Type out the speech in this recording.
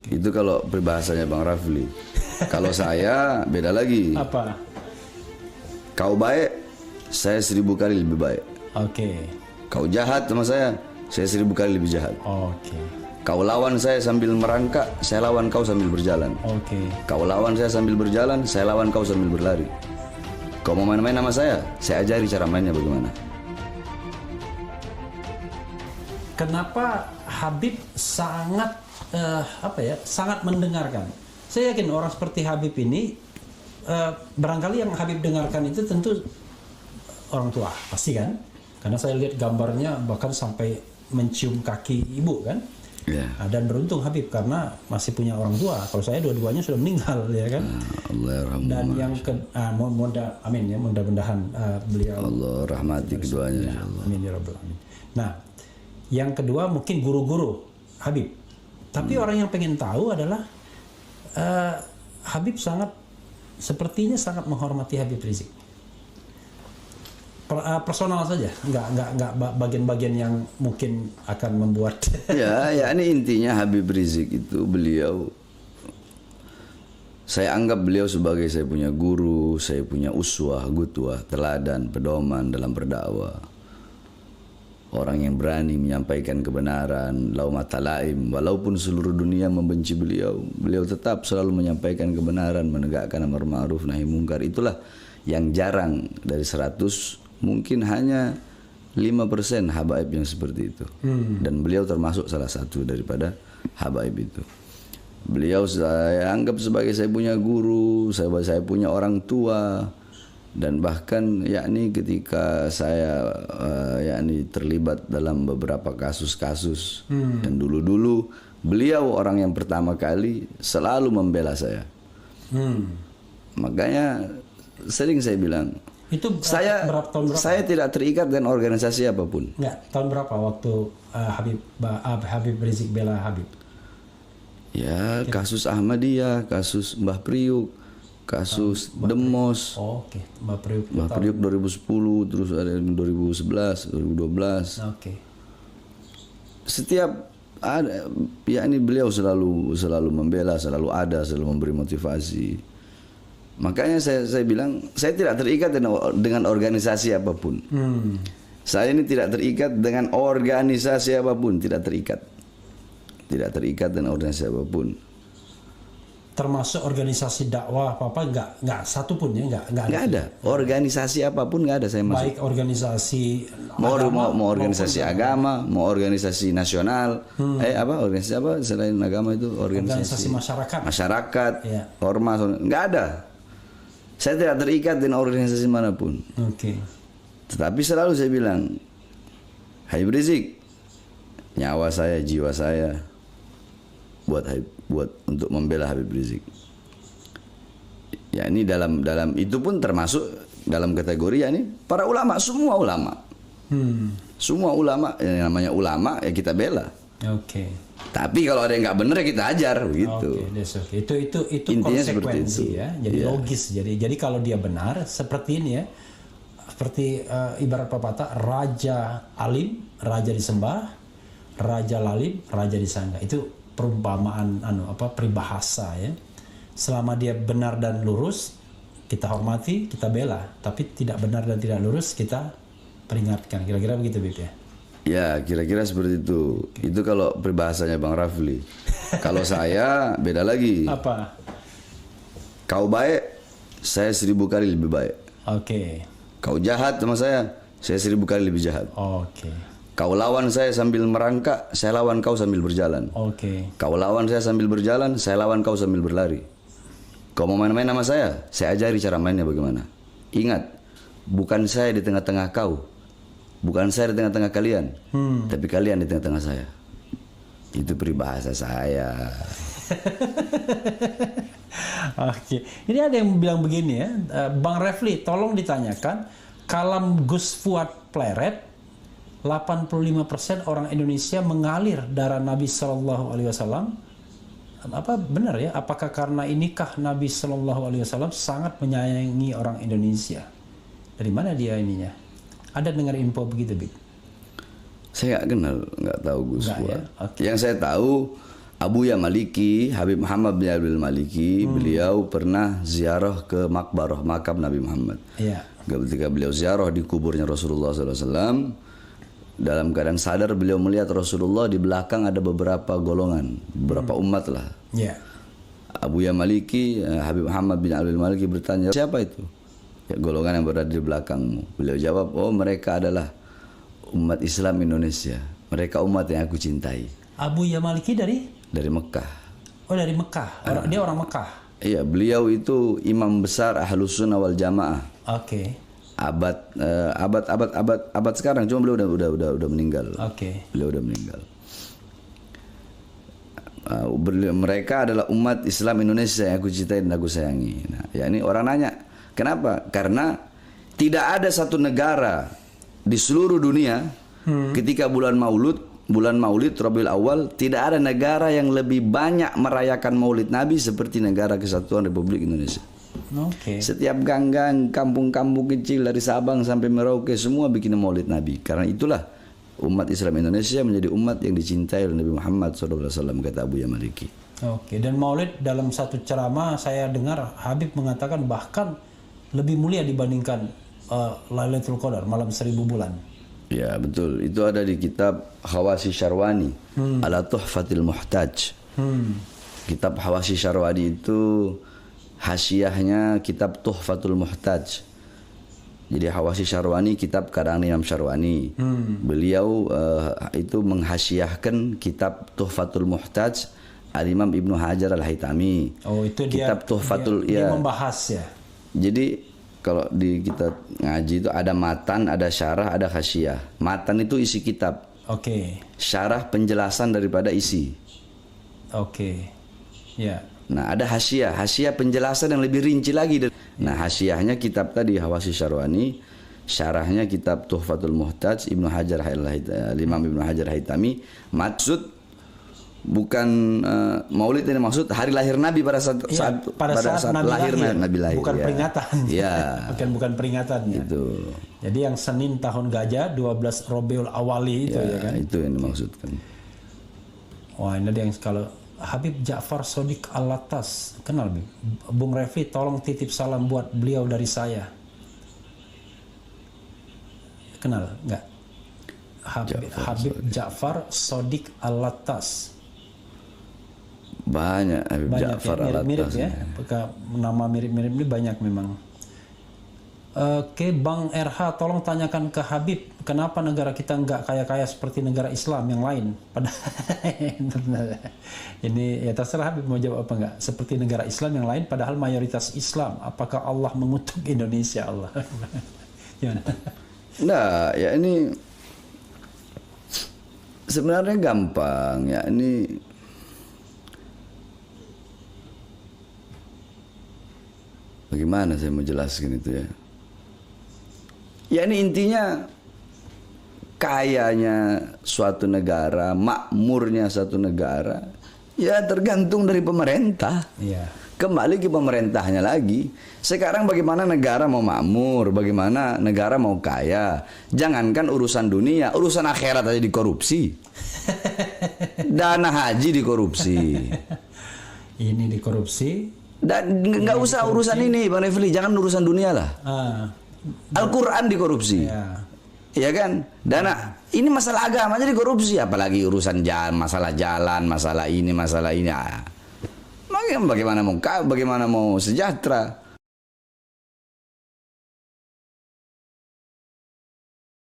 Itu kalau peribahasanya Bang Rafli. Kalau saya beda lagi. Apa? Kau baik, saya 1000 kali lebih baik. Oke. Kau jahat sama saya 1000 kali lebih jahat. Oke. Kau lawan saya sambil merangkak, saya lawan kau sambil berjalan. Oke. Kau lawan saya sambil berjalan, saya lawan kau sambil berlari. Kau mau main-main sama saya ajari cara mainnya bagaimana. Kenapa Habib sangat sangat mendengarkan? Saya yakin orang seperti Habib ini barangkali yang Habib dengarkan itu tentu orang tua, pasti kan? Karena saya lihat gambarnya bahkan sampai mencium kaki ibu kan? Yeah. Dan beruntung Habib karena masih punya orang tua. Kalau saya dua-duanya sudah meninggal, ya kan? Dan yang amin ya, mudah-mudahan beliau Allah rahmati keduanya. Ya, amin ya rabbal alamin. Nah, yang kedua mungkin guru-guru Habib. Tapi orang yang pengen tahu adalah Habib sepertinya sangat menghormati Habib Rizik. Personal saja, nggak bagian-bagian yang mungkin akan membuat. Ya, ini intinya Habib Rizik itu saya anggap beliau sebagai saya punya guru, saya punya uswah, gutwah, teladan, pedoman dalam berdakwah. Orang yang berani menyampaikan kebenaran, laumata laim, walaupun seluruh dunia membenci beliau tetap selalu menyampaikan kebenaran, menegakkan amar ma'ruf nahi mungkar. Itulah yang jarang dari 100, mungkin hanya 5% habaib yang seperti itu. Dan beliau termasuk salah satu daripada habaib itu. Beliau saya anggap sebagai saya punya guru, saya punya orang tua. Dan bahkan yakni ketika saya terlibat dalam beberapa kasus-kasus dan dulu beliau orang yang pertama kali selalu membela saya. Makanya sering saya bilang itu tahun berapa? Saya tidak terikat dengan organisasi apapun. Enggak, tahun berapa waktu Habib Rizik bela Habib? Ya, kasus Ahmadiyah, kasus Mbah Priuk, kasus Demos. Oke. Mbah Priuk 2010, terus ada yang 2011, 2012. Oke. Setiap ada, ini beliau selalu membela, selalu memberi motivasi. Makanya saya bilang saya tidak terikat dengan organisasi apapun. Saya ini tidak terikat dengan organisasi apapun, tidak terikat dengan organisasi apapun. Termasuk organisasi dakwah apa nggak satu pun ya nggak ada organisasi apapun nggak ada saya masuk. Baik organisasi mau organisasi agama, mau organisasi nasional, organisasi apa selain agama itu organisasi masyarakat, ya. Ormas nggak ada. Saya tidak terikat dengan organisasi manapun. Oke. Tetapi selalu saya bilang, Habib Rizik, nyawa saya, jiwa saya buat untuk membela Habib Rizik. Ya ini dalam itu pun termasuk dalam kategori ini para ulama, semua ulama. Semua ulama, yang namanya ulama ya kita bela. Oke. Tapi kalau ada yang nggak benar ya kita ajar begitu. Okay. Itu intinya konsekuensi ya. Jadi logis. Jadi kalau dia benar seperti ini ya. Seperti ibarat pepatah, raja alim, raja disembah, raja lalim, raja disanggah. Itu perumpamaan peribahasa ya. Selama dia benar dan lurus kita hormati, kita bela. Tapi tidak benar dan tidak lurus kita peringatkan. Kira-kira begitu Bib ya. Ya kira-kira seperti itu. Itu kalau peribahasanya Bang Rafli. Kalau saya beda lagi. Apa? Kau baik, saya 1000 kali lebih baik. Oke. Kau jahat sama saya 1000 kali lebih jahat. Oke. Kau lawan saya sambil merangkak, saya lawan kau sambil berjalan. Oke. Kau lawan saya sambil berjalan, saya lawan kau sambil berlari. Kau mau main-main sama saya ajari cara mainnya bagaimana. Ingat, bukan saya di tengah-tengah kau. Bukan saya di tengah-tengah kalian, tapi kalian di tengah-tengah saya. Itu peribahasa saya. Oke. Ini ada yang bilang begini ya, Bang Refli, tolong ditanyakan, kalam Gus Fuad Pleret, 85% orang Indonesia mengalir darah Nabi Shallallahu Alaihi Wasallam. Apa benar ya? Apakah karena inikah Nabi Shallallahu Alaihi Wasallam sangat menyayangi orang Indonesia? Dari mana dia ininya? Ada dengar info begitu, Bik? Saya nggak kenal, nggak tahu Gus Fuad. Ya? Okay. Yang saya tahu Abuya Maliki, Habib Muhammad bin Abdul Maliki, beliau pernah ziarah ke makbarah, makam Nabi Muhammad. Iya. Ketika beliau ziarah di kuburnya Rasulullah SAW, dalam keadaan sadar beliau melihat Rasulullah di belakang ada beberapa golongan, beberapa umat lah. Iya. Abuya Maliki, Habib Muhammad bin Abdul Maliki bertanya, siapa itu? Ya, golongan yang berada di belakangmu. Beliau jawab, oh mereka adalah umat Islam Indonesia. Mereka umat yang aku cintai. Abuya Maliki Dari Mekah. Oh, dari Mekah. Dia orang Mekah. Iya, beliau itu imam besar Ahlus Sunnah wal Jamaah. Oke. Abad sekarang, cuma beliau udah meninggal. Oke. Beliau udah meninggal. Mereka adalah umat Islam Indonesia yang aku cintai dan aku sayangi. Nah, ya ini orang nanya, kenapa? Karena tidak ada satu negara di seluruh dunia ketika bulan Maulid Rabiul Awal, tidak ada negara yang lebih banyak merayakan Maulid Nabi seperti negara Kesatuan Republik Indonesia. Oke. Setiap gang-gang, kampung-kampung kecil dari Sabang sampai Merauke semua bikin Maulid Nabi. Karena itulah umat Islam Indonesia menjadi umat yang dicintai oleh Nabi Muhammad SAW, kata Abuya Maliki. Oke. Dan Maulid dalam satu ceramah saya dengar Habib mengatakan bahkan lebih mulia dibandingkan Lailatul Qadar, malam 1000 bulan. Ya betul, itu ada di kitab Khawasi Syarwani, Ala Tuhfatil Muhtaj. Kitab Khawasi Syarwani itu hasyiahnya kitab Tuhfatul Muhtaj. Jadi Khawasi Syarwani kitab karangan Imam Syarwani. Beliau itu menghasyiahkan kitab Tuhfatul Muhtaj Al-Imam Ibnu Hajar Al-Haytami. Oh, itu kitab Tuhfatul, dia membahas ya. Jadi kalau di kita ngaji itu ada matan, ada syarah, ada hasyiah. Matan itu isi kitab. Oke. Syarah penjelasan daripada isi. Oke. Ya. Nah, ada hasyiah. Hasyiah penjelasan yang lebih rinci lagi. Nah, hasyiahnya kitab tadi Khawasi Syarwani, syarahnya kitab Tuhfatul Muhtaj Ibnu Hajar Imam Ibnu Hajar Haytami. Maksud bukan Maulid ini, maksud hari lahir Nabi pada saat Nabi lahir. Nabi lahir. Bukan peringatan. Ya. bukan peringatannya. Itu. Jadi yang Senin tahun gajah 12 Rabiul Awali itu ya kan. Itu yang dimaksudkan. Wah, ini ada yang kalau Habib Ja'far Shodiq Alatas, kenal Bib? Bung Refli tolong titip salam buat beliau dari saya. Kenal enggak? Habib Ja'far Shodiq Alatas. Banyak Habib Ja'far Alatas. Mirip ya. Nama mirip-mirip ini banyak memang. Oke, Bang RH, tolong tanyakan ke Habib, kenapa negara kita nggak kaya-kaya seperti negara Islam yang lain? Ini ya terserah Habib mau jawab apa nggak. Seperti negara Islam yang lain, padahal mayoritas Islam. Apakah Allah mengutuk Indonesia, Allah? Gimana? Nah, ya ini sebenarnya gampang ya. Ini bagaimana saya mau jelaskan itu ya? Ya ini intinya kayanya suatu negara, makmurnya suatu negara, ya tergantung dari pemerintah. Iya. Kembali ke pemerintahnya lagi. Sekarang bagaimana negara mau makmur, bagaimana negara mau kaya. Jangankan urusan dunia, urusan akhirat aja dikorupsi. Dana haji dikorupsi. Ini dikorupsi. Dan nggak usah urusan ini, Bang Refli, jangan urusan dunia lah. Al-Quran dikorupsi, ya kan? Dana ini masalah agama aja dikorupsi, apalagi urusan jalan, masalah ini. Bagaimana mau sejahtera?